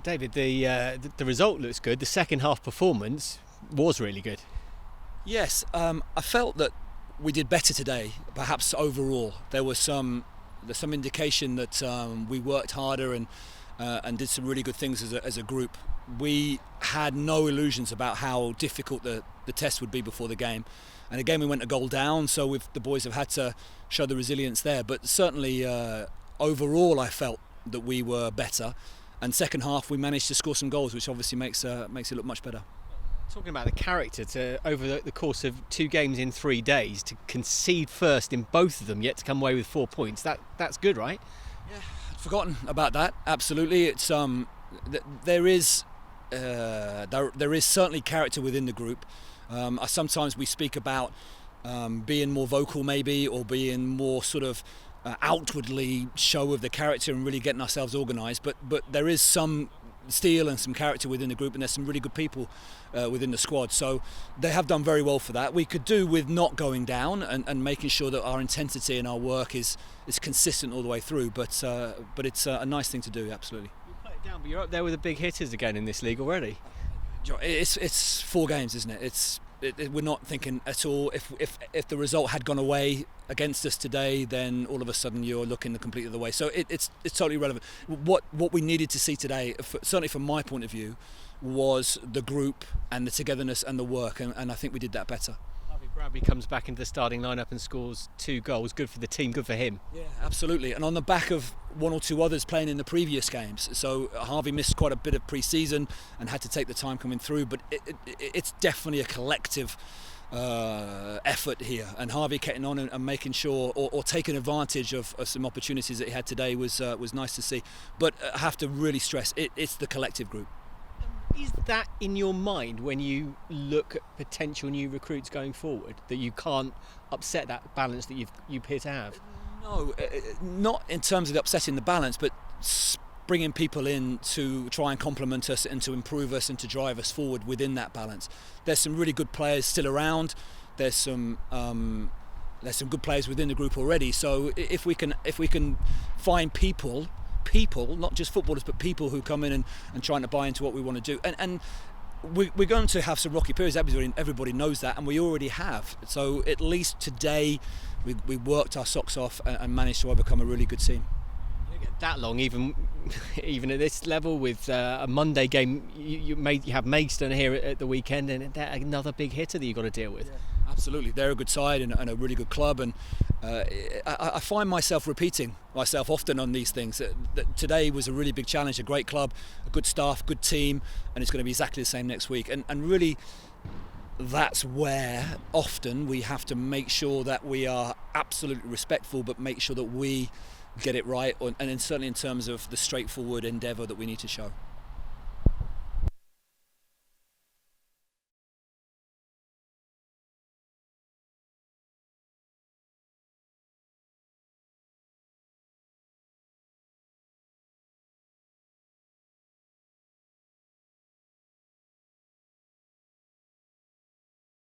David, the result looks good. The second half performance was really good. Yes, I felt that we did better today. Perhaps overall, there's some indication that we worked harder and did some really good things as a group. We had no illusions about how difficult the test would be before the game. And again, we went a goal down, so the boys have had to show the resilience there. But certainly, overall, I felt that we were better. And second half, we managed to score some goals, which obviously makes it look much better. Talking about the character, over the course of 2 games in 3 days, to concede first in both of them, yet to come away with 4 points, that's good, right? Yeah, I'd forgotten about that. Absolutely, it's there is certainly character within the group. Sometimes we speak about being more vocal, maybe, or being more sort of outwardly show of the character and really getting ourselves organised. But there is some steel and some character within the group, and there's some really good people within the squad. So they have done very well for that. We could do with not going down and making sure that our intensity and our work is consistent all the way through. But it's a nice thing to do, absolutely. You play it down, but you're up there with the big hitters again in this league already. It's 4 games, isn't it? We're not thinking at all. If the result had gone away against us today, then all of a sudden you're looking the complete other way. So it's totally irrelevant. What we needed to see today, certainly from my point of view, was the group and the togetherness and the work, and I think we did that better. Bradley comes back into the starting lineup and scores 2 goals. Good for the team, good for him. Yeah, absolutely. And on the back of 1 or 2 others playing in the previous games. So Harvey missed quite a bit of pre-season and had to take the time coming through. But it's definitely a collective effort here. And Harvey getting on and making sure or taking advantage of some opportunities that he had today was nice to see. But I have to really stress it's the collective group. Is that in your mind when you look at potential new recruits going forward, that you can't upset that balance that you appear to have? No, not in terms of upsetting the balance, but bringing people in to try and complement us and to improve us and to drive us forward within that balance. There's some really good players still around. There's some good players within the group already. So if we can find people, not just footballers, but people who come in and trying to buy into what we want to do. And we're going to have some rocky periods. Everybody knows that, and we already have. So at least today, we worked our socks off and managed to overcome a really good team. You get that long, even at this level, with a Monday game, you have Maidstone here at the weekend, and another big hitter that you've got to deal with. Yeah. Absolutely, they're a good side and a really good club, and I find myself repeating myself often on these things. That today was a really big challenge, a great club, a good staff, good team, and it's going to be exactly the same next week. And really, that's where often we have to make sure that we are absolutely respectful, but make sure that we get it right, and certainly in terms of the straightforward endeavour that we need to show.